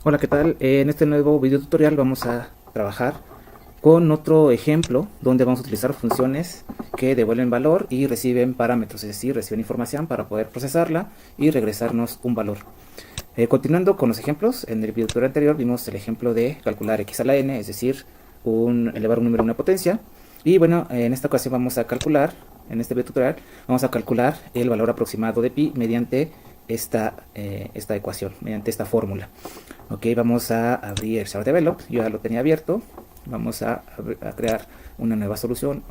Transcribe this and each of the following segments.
Hola, ¿qué tal? En este nuevo video tutorial vamos a trabajar con otro ejemplo donde vamos a utilizar funciones que devuelven valor y reciben parámetros, es decir, reciben información para poder procesarla y regresarnos un valor. Continuando con los ejemplos, en el video tutorial anterior vimos el ejemplo de calcular x a la n, es decir, elevar un número a una potencia. Y bueno, en esta ocasión vamos a calcular, en este video tutorial, vamos a calcular el valor aproximado de pi mediante esta ecuación, mediante esta fórmula. Ok, vamos a abrir el Share Develop, yo ya lo tenía abierto. Vamos a crear una nueva solución,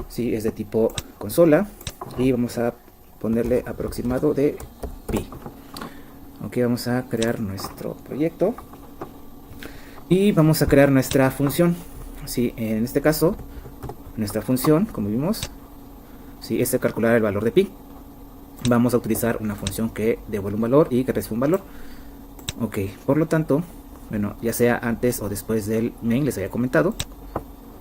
sí, es de tipo consola, y vamos a ponerle aproximado de pi. Ok, vamos a crear nuestro proyecto y vamos a crear nuestra función. Sí, en este caso, nuestra función, como vimos, sí, es de calcular el valor de pi. Vamos a utilizar una función que devuelve un valor y que recibe un valor. Ok, por lo tanto, bueno, ya sea antes o después del main, les había comentado,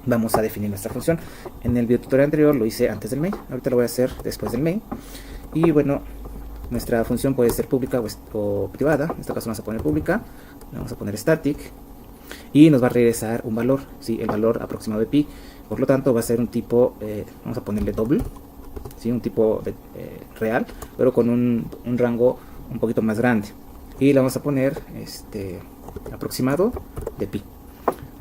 vamos a definir nuestra función. En el video tutorial anterior lo hice antes del main, ahorita lo voy a hacer después del main. Y bueno, nuestra función puede ser pública o privada. En este caso vamos a poner pública, vamos a poner static y nos va a regresar un valor, ¿sí? El valor aproximado de pi. Por lo tanto va a ser un tipo, vamos a ponerle double, ¿sí? Un tipo real, pero con un rango un poquito más grande. Y le vamos a poner aproximado de pi.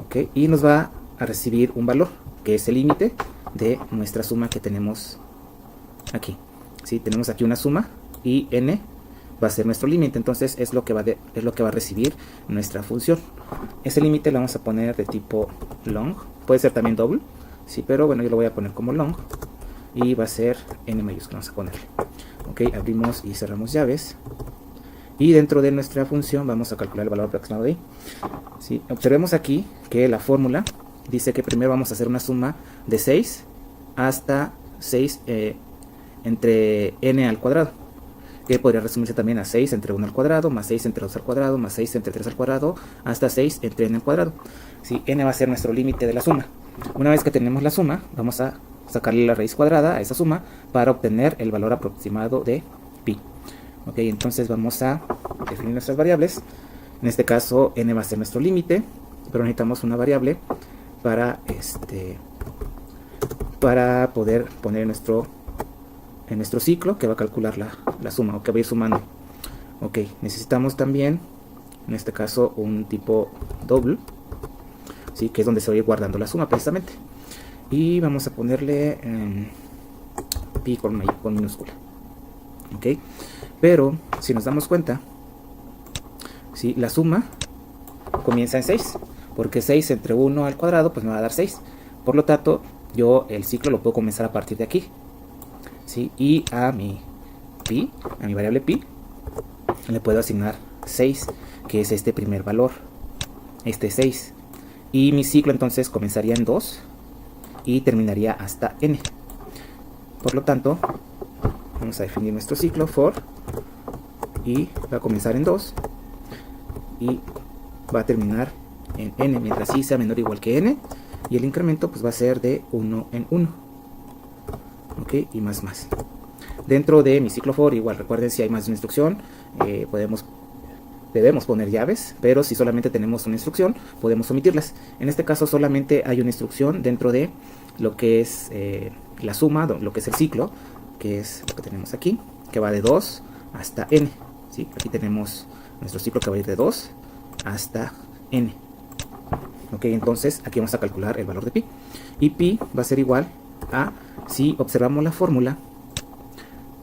¿Ok? Y nos va a recibir un valor, que es el límite de nuestra suma que tenemos aquí. ¿Sí? Tenemos aquí una suma y n va a ser nuestro límite, entonces es lo que va a recibir nuestra función. Ese límite lo vamos a poner de tipo long, puede ser también double, sí, pero bueno, yo lo voy a poner como long y va a ser n mayúscula, vamos a ponerle. Ok, abrimos y cerramos llaves. Y dentro de nuestra función vamos a calcular el valor aproximado de i. ¿Sí? Observemos aquí que la fórmula dice que primero vamos a hacer una suma de 6 hasta 6 entre n al cuadrado, que podría resumirse también a 6 entre 1 al cuadrado, más 6 entre 2 al cuadrado, más 6 entre 3 al cuadrado, hasta 6 entre n al cuadrado. ¿Sí? N va a ser nuestro límite de la suma. Una vez que tenemos la suma, vamos a sacarle la raíz cuadrada a esa suma para obtener el valor aproximado de pi. Ok, entonces vamos a definir nuestras variables. En este caso n va a ser nuestro límite, pero necesitamos una variable para poder poner en nuestro ciclo que va a calcular la suma, o que va a ir sumando. Ok, necesitamos también en este caso un tipo double, ¿sí? Que es donde se va a ir guardando la suma precisamente. Y vamos a ponerle pi con minúscula. Ok, pero si nos damos cuenta, ¿sí? La suma comienza en 6, porque 6 entre 1 al cuadrado pues me va a dar 6. Por lo tanto, yo el ciclo lo puedo comenzar a partir de aquí, ¿sí? Y a mi variable pi, le puedo asignar 6, que es este primer valor, este 6. Y mi ciclo entonces comenzaría en 2 y terminaría hasta n. Por lo tanto, vamos a definir nuestro ciclo for, y va a comenzar en 2 y va a terminar en n, mientras i sea menor o igual que n, y el incremento pues va a ser de 1 en 1. Ok, y más. Dentro de mi ciclo for, igual recuerden, si hay más de una instrucción, debemos poner llaves, pero si solamente tenemos una instrucción, podemos omitirlas. En este caso solamente hay una instrucción dentro de lo que es la suma, lo que es el ciclo, que es lo que tenemos aquí, que va de 2 hasta n. ¿Sí? Aquí tenemos nuestro ciclo que va a ir de 2 hasta n. Ok, entonces aquí vamos a calcular el valor de pi. Y pi va a ser igual a, si observamos la fórmula,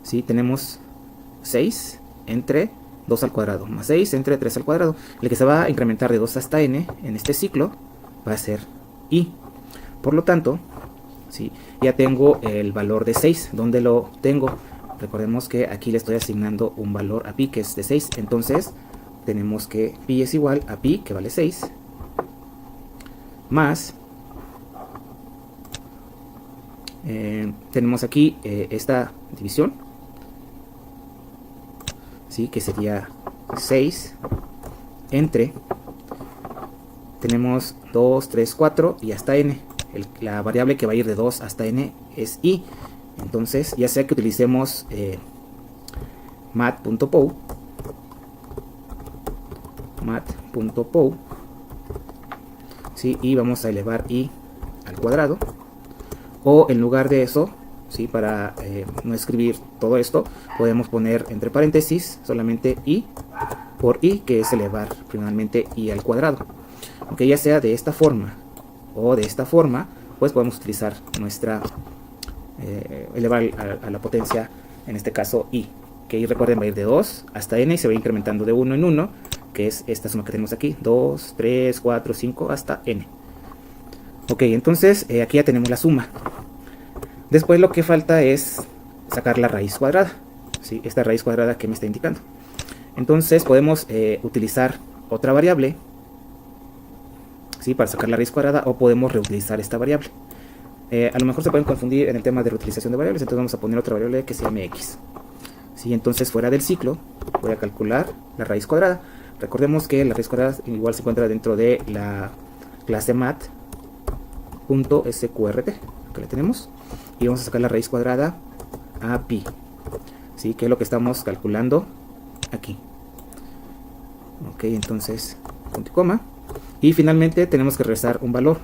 ¿sí? Tenemos 6 entre 2 al cuadrado, más 6 entre 3 al cuadrado. El que se va a incrementar de 2 hasta n en este ciclo va a ser i. Por lo tanto, ¿sí? Ya tengo el valor de 6. ¿Dónde lo tengo? Recordemos que aquí le estoy asignando un valor a pi que es de 6. Entonces tenemos que pi es igual a pi, que vale 6, más tenemos aquí esta división, ¿sí? Que sería 6 entre, tenemos 2, 3, 4 y hasta n. La variable que va a ir de 2 hasta n es i. Entonces, ya sea que utilicemos mat.pow mat.pow, ¿sí? Y vamos a elevar i al cuadrado, o en lugar de eso, ¿sí? Para no escribir todo esto, podemos poner entre paréntesis solamente i por i, que es elevar finalmente i al cuadrado. Aunque ya sea de esta forma o de esta forma, pues podemos utilizar nuestra elevar a la potencia, en este caso i, que ahí recuerden va a ir de 2 hasta n y se va incrementando de 1 en 1, que es esta suma que tenemos aquí, 2, 3, 4, 5 hasta n. Ok, entonces aquí ya tenemos la suma. Después lo que falta es sacar la raíz cuadrada, ¿sí? Esta raíz cuadrada que me está indicando. Entonces podemos utilizar otra variable, ¿sí? Para sacar la raíz cuadrada, o podemos reutilizar esta variable. A lo mejor se pueden confundir en el tema de reutilización de variables, entonces vamos a poner otra variable que se llame x. ¿Sí? Entonces fuera del ciclo voy a calcular la raíz cuadrada. Recordemos que la raíz cuadrada igual se encuentra dentro de la clase mat.sqrt, que la tenemos, y vamos a sacar la raíz cuadrada a pi, ¿sí? Que es lo que estamos calculando aquí. Ok, entonces punto y coma, y finalmente tenemos que regresar un valor,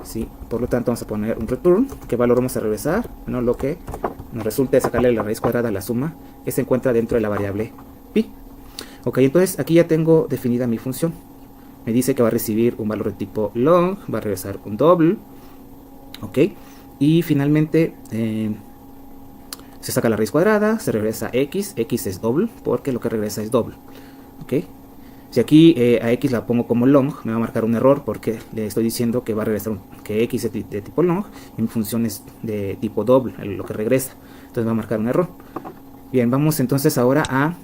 ¿sí? Por lo tanto vamos a poner un return. ¿Qué valor vamos a regresar? Bueno, lo que nos resulte de sacarle la raíz cuadrada a la suma que se encuentra dentro de la variable pi. Ok, entonces aquí ya tengo definida mi función. Me dice que va a recibir un valor de tipo long, va a regresar un double, ok, y finalmente se saca la raíz cuadrada, se regresa x, x es double porque lo que regresa es double, ok. Si aquí a x la pongo como long, me va a marcar un error porque le estoy diciendo que va a regresar que x es de tipo long y mi función es de tipo double, lo que regresa, entonces va a marcar un error. Bien, vamos entonces ahora a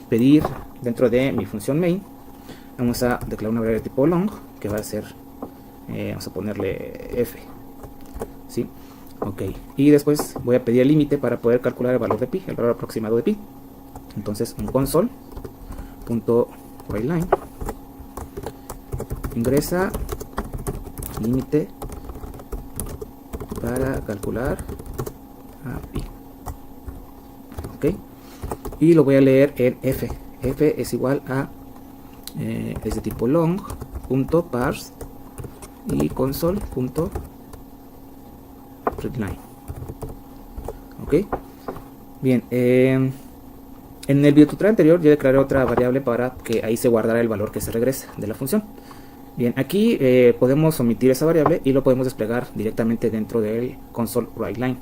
pedir dentro de mi función main, vamos a declarar una variable de tipo long que va a ser, vamos a ponerle f, ¿sí? Ok, y después voy a pedir el límite para poder calcular el valor de pi, el valor aproximado de pi. Entonces un console.writeLine ingresa límite para calcular a pi, ok, y lo voy a leer en f. F es igual a es de tipo long.parse y console.readline. Ok, bien, en el videotutorial anterior yo declaré otra variable para que ahí se guardara el valor que se regresa de la función. Bien, aquí podemos omitir esa variable y lo podemos desplegar directamente dentro del console.writeLine.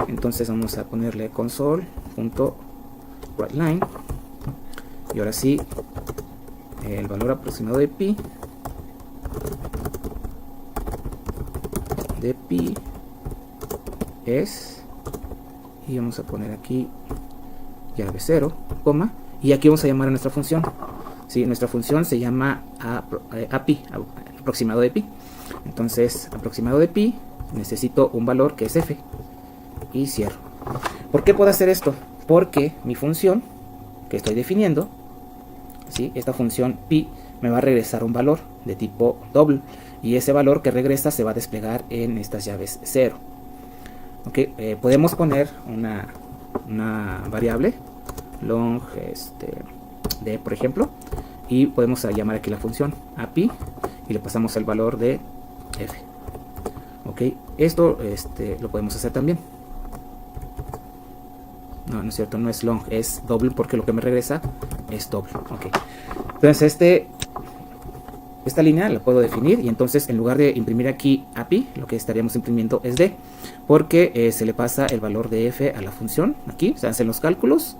Entonces vamos a ponerle console.writeLine y ahora sí el valor aproximado de pi es, y vamos a poner aquí llave 0, coma, y aquí vamos a llamar a nuestra función, ¿sí? Nuestra función se llama pi, aproximado de pi. Entonces aproximado de pi, necesito un valor que es f, y cierro. ¿Por qué puedo hacer esto? Porque mi función que estoy definiendo, ¿sí? Esta función pi me va a regresar un valor de tipo double, y ese valor que regresa se va a desplegar en estas llaves 0. Okay, podemos poner una variable long de, por ejemplo, y podemos llamar aquí la función api y le pasamos el valor de f. Ok, esto lo podemos hacer también. No es cierto, no es long, es double porque lo que me regresa es doble. Okay. Entonces esta línea la puedo definir, y entonces en lugar de imprimir aquí api, lo que estaríamos imprimiendo es d, porque se le pasa el valor de f a la función. Aquí se hacen los cálculos,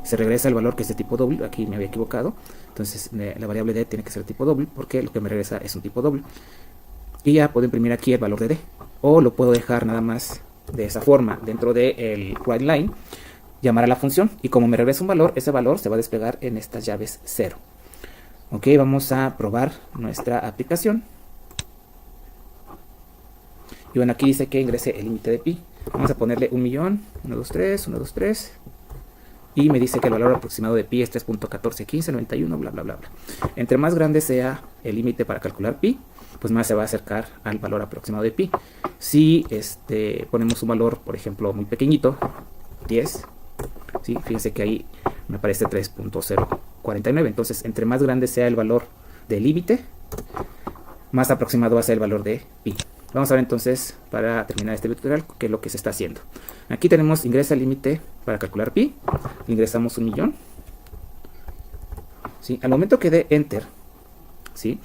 se regresa el valor que es de tipo doble. Aquí me había equivocado, entonces la variable d tiene que ser tipo doble porque lo que me regresa es un tipo doble, y ya puedo imprimir aquí el valor de d, o lo puedo dejar nada más de esa forma dentro del writeLine, llamar a la función, y como me regresa un valor, ese valor se va a desplegar en estas llaves 0. Ok, vamos a probar nuestra aplicación. Y bueno, aquí dice que ingrese el límite de pi. Vamos a ponerle 1.000.000, 123, 123. Y me dice que el valor aproximado de pi es 3.141591, bla, bla, bla, bla. Entre más grande sea el límite para calcular pi, pues más se va a acercar al valor aproximado de pi. Si ponemos un valor, por ejemplo, muy pequeñito, 10, ¿sí? Fíjense que ahí me aparece 3.04 49. Entonces, entre más grande sea el valor del límite, más aproximado va a ser el valor de pi. Vamos a ver entonces, para terminar este tutorial, qué es lo que se está haciendo. Aquí tenemos ingresa el límite para calcular pi. Ingresamos 1.000.000. ¿Sí? Al momento que dé enter, ¿sí?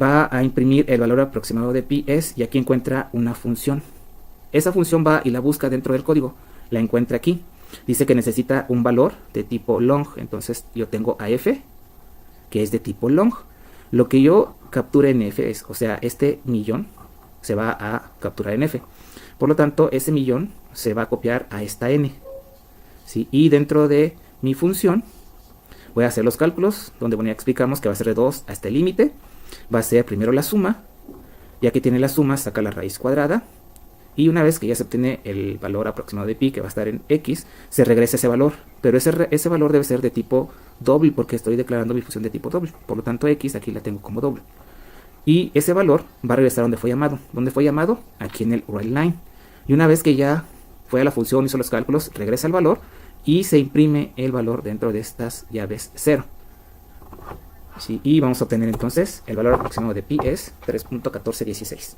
Va a imprimir el valor aproximado de pi es, y aquí encuentra una función. Esa función va y la busca dentro del código. La encuentra aquí. Dice que necesita un valor de tipo long. Entonces yo tengo AF, que es de tipo long. Lo que yo capture en F es, o sea, este millón se va a capturar en F. Por lo tanto, ese millón se va a copiar a esta n. ¿Sí? Y dentro de mi función voy a hacer los cálculos, donde bueno, ya explicamos que va a ser de 2 hasta el límite. Va a ser primero la suma. Ya que tiene la suma, saca la raíz cuadrada. Y una vez que ya se obtiene el valor aproximado de pi, que va a estar en x, se regresa ese valor. Pero ese valor debe ser de tipo doble, porque estoy declarando mi función de tipo doble. Por lo tanto, x aquí la tengo como doble. Y ese valor va a regresar donde fue llamado. ¿Dónde fue llamado? Aquí en el writeLine. Y una vez que ya fue a la función, hizo los cálculos, regresa el valor y se imprime el valor dentro de estas llaves 0. ¿Sí? Y vamos a obtener entonces el valor aproximado de pi es 3.1416.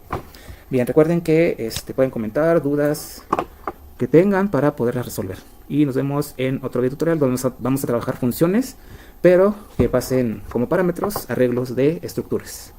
Bien, recuerden que pueden comentar dudas que tengan para poderlas resolver. Y nos vemos en otro video tutorial donde vamos a trabajar funciones, pero que pasen como parámetros arreglos de estructuras.